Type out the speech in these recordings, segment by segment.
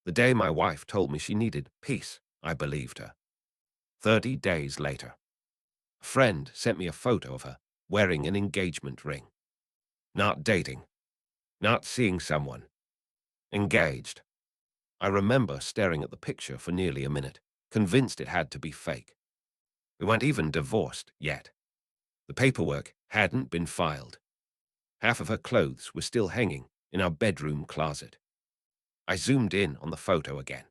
The day my wife told me she needed peace, I believed her. 30 days later, a friend sent me a photo of her wearing an engagement ring. Not dating, not seeing someone. Engaged. I remember staring at the picture for nearly a minute, convinced it had to be fake. We weren't even divorced yet. The paperwork hadn't been filed. Half of her clothes were still hanging in our bedroom closet. I zoomed in on the photo again.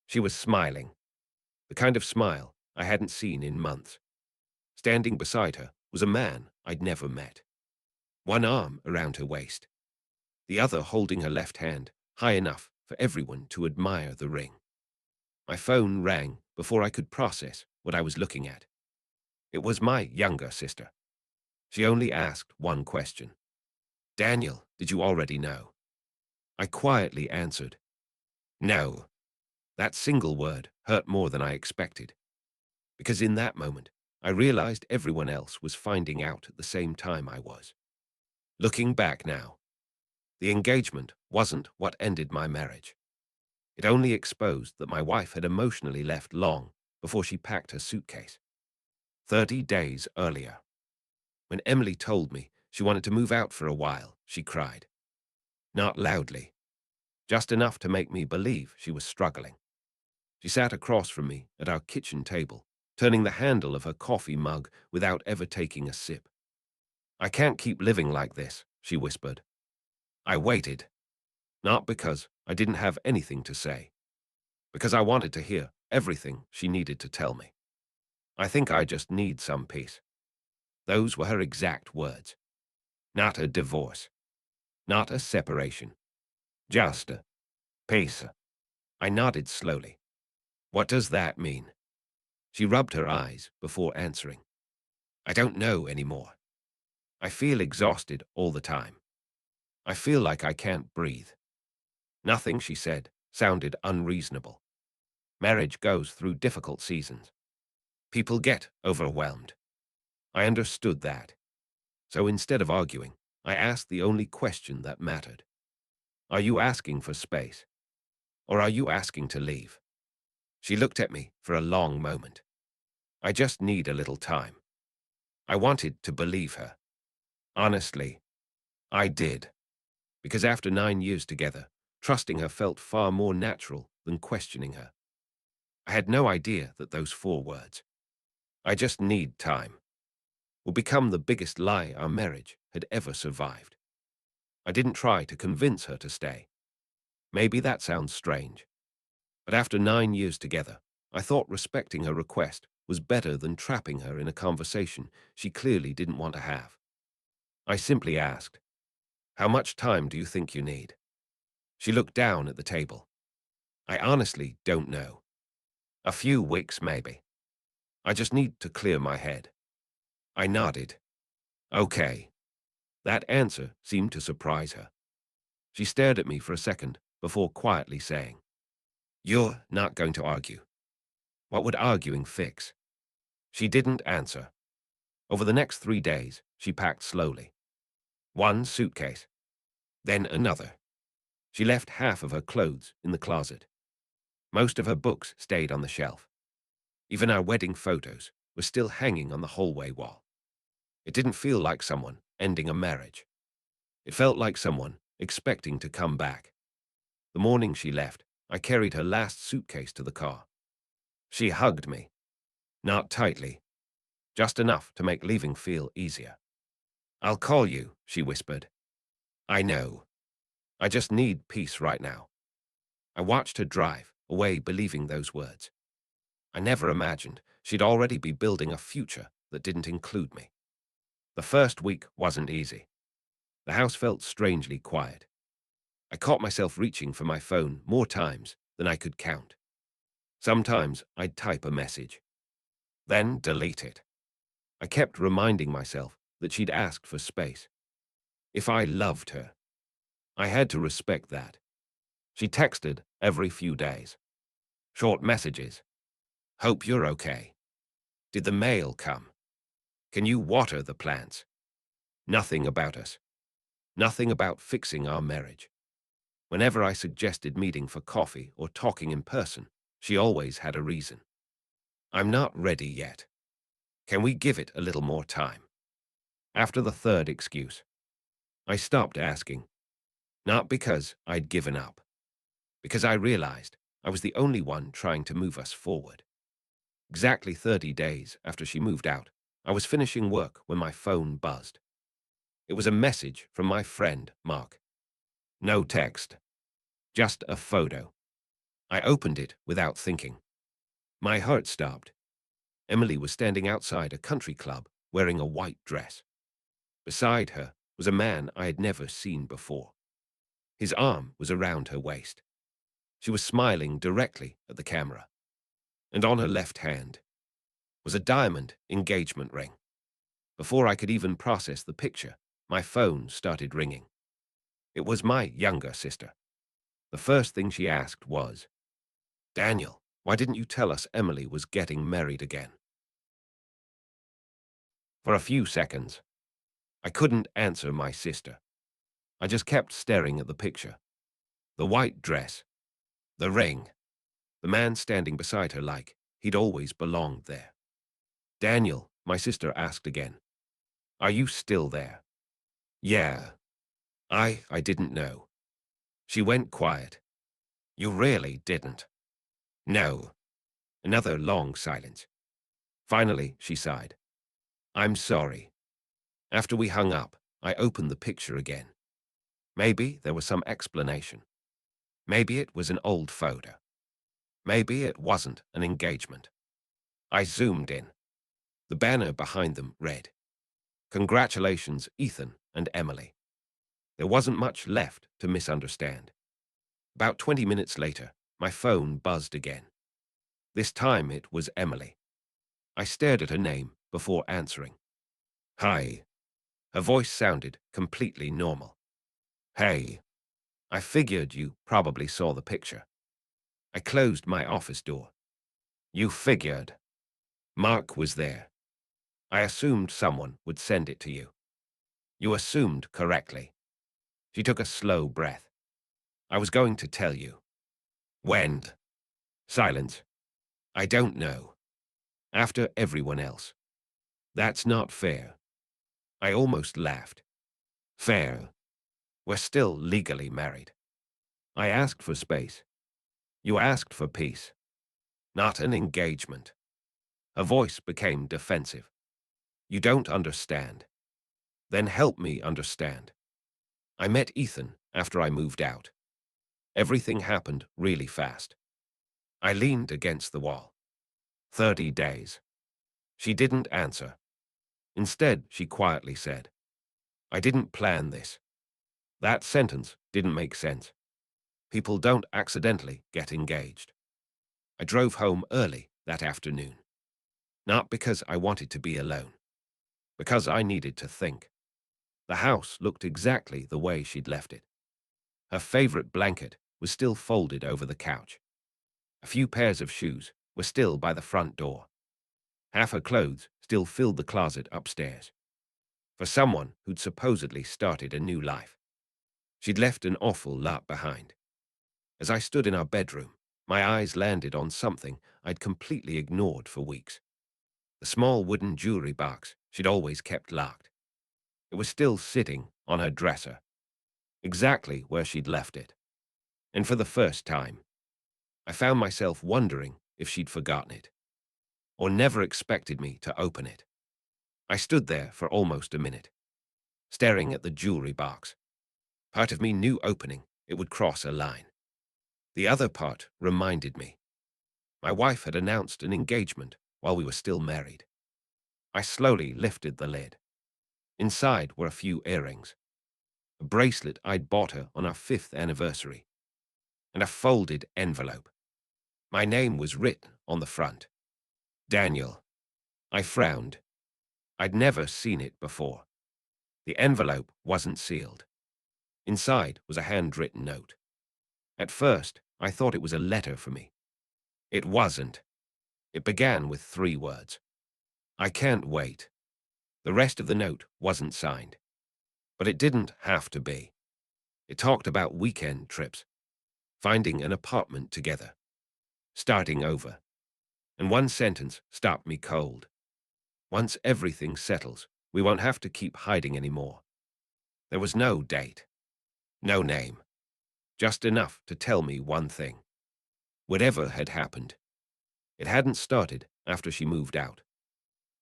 She was smiling, the kind of smile I hadn't seen in months. Standing beside her was a man I'd never met. One arm around her waist, the other holding her left hand high enough for everyone to admire the ring. My phone rang before I could process what I was looking at. It was my younger sister. She only asked one question. "Daniel, did you already know?" I quietly answered, "No." That single word hurt more than I expected, because in that moment, I realized everyone else was finding out at the same time I was. Looking back now, the engagement wasn't what ended my marriage. It only exposed that my wife had emotionally left long before she packed her suitcase. 30 days earlier, when Emily told me she wanted to move out for a while, she cried. Not loudly, just enough to make me believe she was struggling. She sat across from me at our kitchen table, turning the handle of her coffee mug without ever taking a sip. "I can't keep living like this," she whispered. I waited, not because I didn't have anything to say, because I wanted to hear everything she needed to tell me. "I think I just need some peace." Those were her exact words. Not a divorce, not a separation, just a peace. I nodded slowly. "What does that mean?" She rubbed her eyes before answering. "I don't know anymore. I feel exhausted all the time. I feel like I can't breathe." Nothing she said sounded unreasonable. Marriage goes through difficult seasons. People get overwhelmed. I understood that. So instead of arguing, I asked the only question that mattered. "Are you asking for space? Or are you asking to leave?" She looked at me for a long moment. "I just need a little time." I wanted to believe her. Honestly, I did. Because after 9 years together, trusting her felt far more natural than questioning her. I had no idea that those 4 words, "I just need time," would become the biggest lie our marriage had ever survived. I didn't try to convince her to stay. Maybe that sounds strange. But after 9 years together, I thought respecting her request was better than trapping her in a conversation she clearly didn't want to have. I simply asked, "How much time do you think you need?" She looked down at the table. "I honestly don't know. A few weeks, maybe. I just need to clear my head." I nodded. "Okay." That answer seemed to surprise her. She stared at me for a second before quietly saying, "You're not going to argue. What would arguing fix?" She didn't answer. Over the next 3 days, she packed slowly. One suitcase, then another. She left half of her clothes in the closet. Most of her books stayed on the shelf. Even our wedding photos were still hanging on the hallway wall. It didn't feel like someone ending a marriage. It felt like someone expecting to come back. The morning she left, I carried her last suitcase to the car. She hugged me. Not tightly, just enough to make leaving feel easier. "I'll call you," she whispered. "I know. I just need peace right now." I watched her drive away, believing those words. I never imagined she'd already be building a future that didn't include me. The first week wasn't easy. The house felt strangely quiet. I caught myself reaching for my phone more times than I could count. Sometimes I'd type a message, then delete it. I kept reminding myself that she'd asked for space. If I loved her, I had to respect that. She texted every few days. Short messages. "Hope you're okay. Did the mail come? Can you water the plants?" Nothing about us. Nothing about fixing our marriage. Whenever I suggested meeting for coffee or talking in person, she always had a reason. I'm not ready yet. Can we give it a little more time? After the third excuse, I stopped asking, not because I'd given up, because I realized I was the only one trying to move us forward. Exactly 30 days after she moved out, I was finishing work when my phone buzzed. It was a message from my friend, Mark. No text, just a photo. I opened it without thinking. My heart stopped. Emily was standing outside a country club wearing a white dress. Beside her was a man I had never seen before. His arm was around her waist. She was smiling directly at the camera. And on her left hand was a diamond engagement ring. Before I could even process the picture, my phone started ringing. It was my younger sister. The first thing she asked was, "Daniel, why didn't you tell us Emily was getting married again?" For a few seconds, I couldn't answer my sister. I just kept staring at the picture. The white dress, the ring, the man standing beside her like he'd always belonged there. "Daniel," my sister asked again, "are you still there?" "Yeah. I didn't know." She went quiet. "You really didn't?" "No." Another long silence. Finally, she sighed. "I'm sorry." After we hung up, I opened the picture again. Maybe there was some explanation. Maybe it was an old photo. Maybe it wasn't an engagement. I zoomed in. The banner behind them read, "Congratulations, Ethan and Emily." There wasn't much left to misunderstand. About 20 minutes later, my phone buzzed again. This time it was Emily. I stared at her name before answering. "Hi." Her voice sounded completely normal. "Hey. I figured you probably saw the picture." I closed my office door. "You figured?" "Mark was there. I assumed someone would send it to you." "You assumed correctly." She took a slow breath. "I was going to tell you." "When?" Silence. "I don't know." "After everyone else." "That's not fair." I almost laughed. "Fair. We're still legally married." I asked for space. "You asked for peace. Not an engagement." Her voice became defensive. "You don't understand." "Then help me understand." I met Ethan after I moved out. Everything happened really fast. I leaned against the wall. 30 days. She didn't answer. Instead, she quietly said, "I didn't plan this." That sentence didn't make sense. People don't accidentally get engaged. I drove home early that afternoon. Not because I wanted to be alone. Because I needed to think. The house looked exactly the way she'd left it. Her favorite blanket was still folded over the couch. A few pairs of shoes were still by the front door. Half her clothes still filled the closet upstairs. For someone who'd supposedly started a new life, she'd left an awful lot behind. As I stood in our bedroom, my eyes landed on something I'd completely ignored for weeks. The small wooden jewelry box she'd always kept locked. It was still sitting on her dresser, exactly where she'd left it. And for the first time, I found myself wondering if she'd forgotten it, or never expected me to open it. I stood there for almost a minute, staring at the jewelry box. Part of me knew opening it would cross a line. The other part reminded me. My wife had announced an engagement while we were still married. I slowly lifted the lid. Inside were a few earrings, a bracelet I'd bought her on our 5th anniversary, and a folded envelope. My name was written on the front. Daniel. I frowned. I'd never seen it before. The envelope wasn't sealed. Inside was a handwritten note. At first, I thought it was a letter for me. It wasn't. It began with 3 words. "I can't wait." The rest of the note wasn't signed. But it didn't have to be. It talked about weekend trips, finding an apartment together, starting over. And one sentence stopped me cold. Once everything settles, we won't have to keep hiding anymore. There was no date, no name, just enough to tell me one thing. Whatever had happened, it hadn't started after she moved out.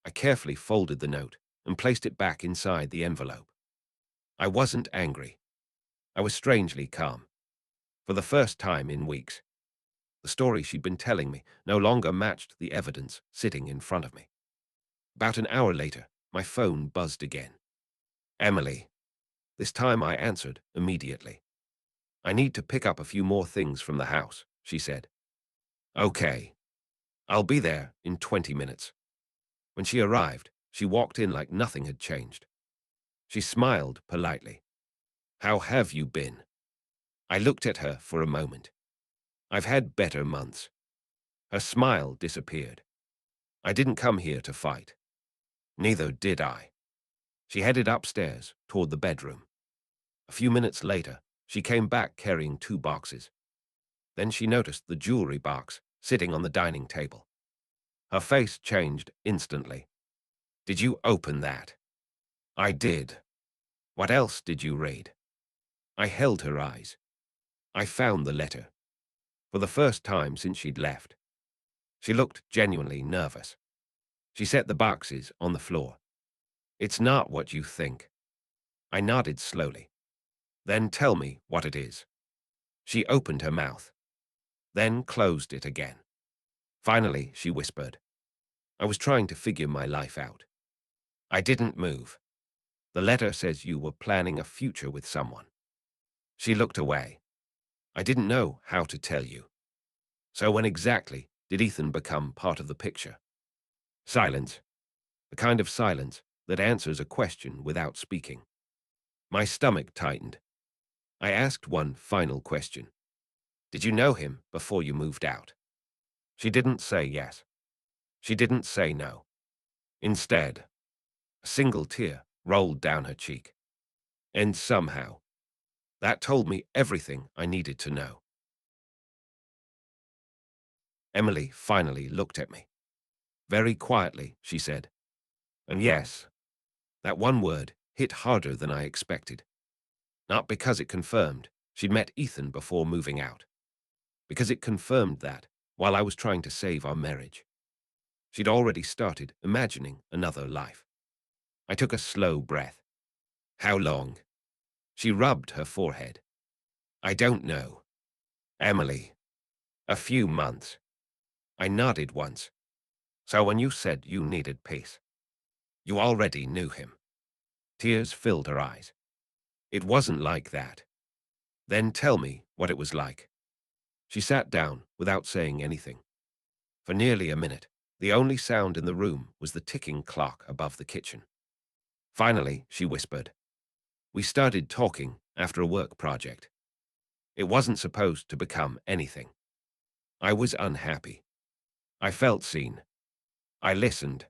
I carefully folded the note and placed it back inside the envelope. I wasn't angry. I was strangely calm. For the first time in weeks, the story she'd been telling me no longer matched the evidence sitting in front of me. About an hour later, my phone buzzed again. Emily. This time I answered immediately. I need to pick up a few more things from the house, she said. Okay. I'll be there in 20 minutes. When she arrived, she walked in like nothing had changed. She smiled politely. How have you been? I looked at her for a moment. I've had better months. Her smile disappeared. I didn't come here to fight. Neither did I. She headed upstairs toward the bedroom. A few minutes later, she came back carrying 2 boxes. Then she noticed the jewelry box sitting on the dining table. Her face changed instantly. Did you open that? I did. What else did you read? I held her eyes. I found the letter. For the first time since she'd left. She looked genuinely nervous. She set the boxes on the floor. It's not what you think. I nodded slowly. Then tell me what it is. She opened her mouth, then closed it again. Finally, she whispered. I was trying to figure my life out. I didn't move. The letter says you were planning a future with someone. She looked away. I didn't know how to tell you. So when exactly did Ethan become part of the picture? Silence. The kind of silence that answers a question without speaking. My stomach tightened. I asked one final question. Did you know him before you moved out? She didn't say yes. She didn't say no. Instead, a single tear rolled down her cheek. And somehow, that told me everything I needed to know. Emily finally looked at me. Very quietly, she said, and yes, that one word hit harder than I expected. Not because it confirmed she'd met Ethan before moving out. Because it confirmed that, while I was trying to save our marriage, she'd already started imagining another life. I took a slow breath. How long? She rubbed her forehead. I don't know. Emily. A few months. I nodded once. So when you said you needed peace, you already knew him. Tears filled her eyes. It wasn't like that. Then tell me what it was like. She sat down without saying anything. For nearly a minute, the only sound in the room was the ticking clock above the kitchen. Finally, she whispered. We started talking after a work project. It wasn't supposed to become anything. I was unhappy. I felt seen. I listened.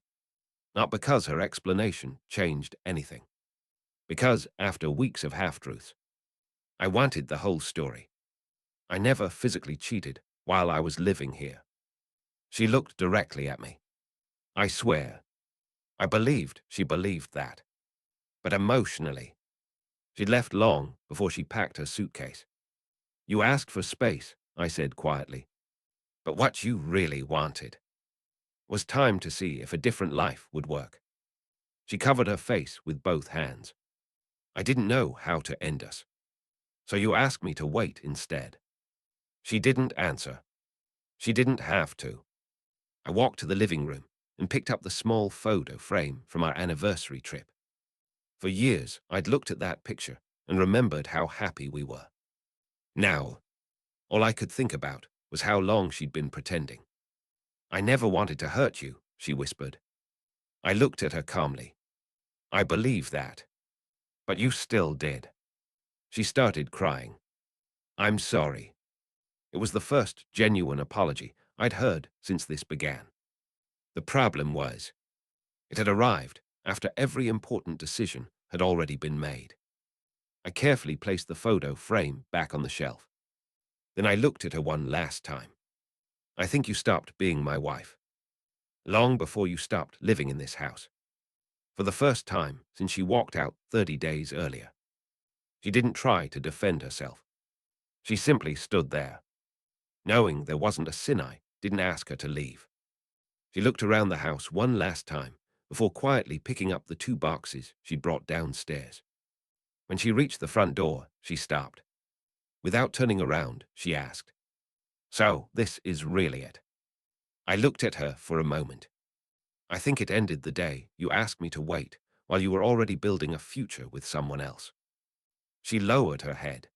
Not because her explanation changed anything. Because after weeks of half-truths, I wanted the whole story. I never physically cheated while I was living here. She looked directly at me. I swear, I believed she believed that. But emotionally, she'd left long before she packed her suitcase. You asked for space, I said quietly. But what you really wanted was time to see if a different life would work. She covered her face with both hands. I didn't know how to end us. So you asked me to wait instead. She didn't answer. She didn't have to. I walked to the living room and picked up the small photo frame from our anniversary trip. For years, I'd looked at that picture and remembered how happy we were. Now, all I could think about was how long she'd been pretending. I never wanted to hurt you, she whispered. I looked at her calmly. I believe that. But you still did. She started crying. I'm sorry. It was the first genuine apology I'd heard since this began. The problem was, it had arrived after every important decision had already been made. I carefully placed the photo frame back on the shelf. Then I looked at her one last time. I think you stopped being my wife, long before you stopped living in this house. For the first time since she walked out 30 days earlier. She didn't try to defend herself. She simply stood there, knowing there wasn't a sin I didn't ask her to leave. She looked around the house one last time before quietly picking up the 2 boxes she'd brought downstairs. When she reached the front door, she stopped. Without turning around, she asked, "So, this is really it?" I looked at her for a moment. I think it ended the day you asked me to wait while you were already building a future with someone else. She lowered her head.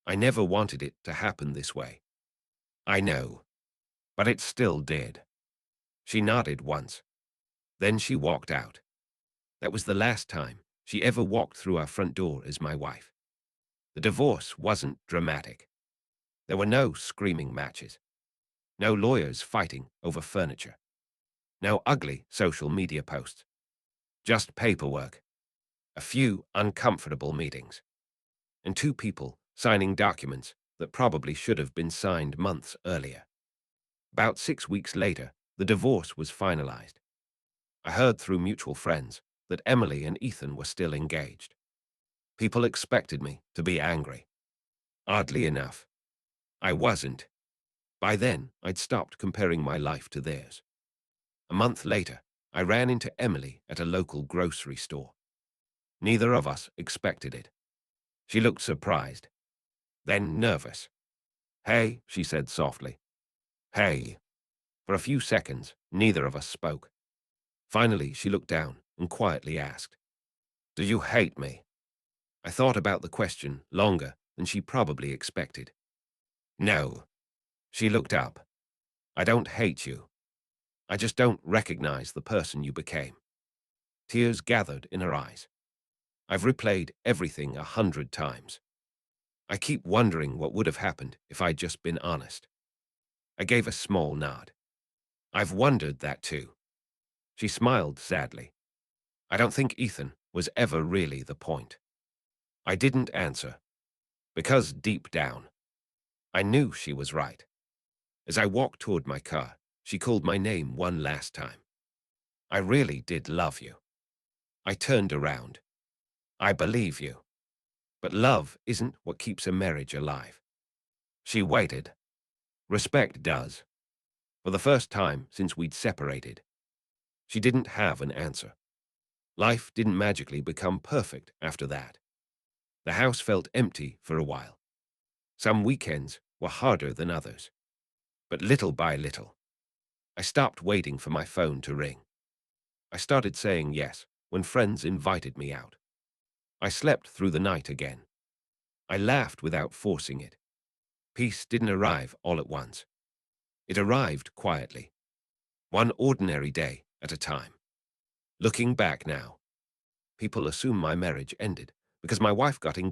I never wanted it to happen this way. I know, but it still did. She nodded once. Then she walked out. That was the last time she ever walked through our front door as my wife. The divorce wasn't dramatic. There were no screaming matches, no lawyers fighting over furniture, no ugly social media posts, just paperwork, a few uncomfortable meetings, and 2 people signing documents that probably should have been signed months earlier. About 6 weeks later, the divorce was finalized. I heard through mutual friends that Emily and Ethan were still engaged. People expected me to be angry. Oddly enough, I wasn't. By then, I'd stopped comparing my life to theirs. A month later, I ran into Emily at a local grocery store. Neither of us expected it. She looked surprised, then nervous. "Hey," she said softly. "Hey." For a few seconds, neither of us spoke. Finally, she looked down and quietly asked, "Do you hate me?" I thought about the question longer than she probably expected. "No." She looked up. "I don't hate you. I just don't recognize the person you became." Tears gathered in her eyes. "I've replayed everything 100 times. I keep wondering what would have happened if I'd just been honest." I gave a small nod. "I've wondered that too." She smiled sadly. "I don't think Ethan was ever really the point." I didn't answer, because deep down, I knew she was right. As I walked toward my car, she called my name one last time. "I really did love you." I turned around. "I believe you. But love isn't what keeps a marriage alive." She waited. "Respect does." For the first time since we'd separated, she didn't have an answer. Life didn't magically become perfect after that. The house felt empty for a while. Some weekends were harder than others. But little by little, I stopped waiting for my phone to ring. I started saying yes when friends invited me out. I slept through the night again. I laughed without forcing it. Peace didn't arrive all at once. It arrived quietly, one ordinary day at a time. Looking back now, people assume my marriage ended because my wife got engaged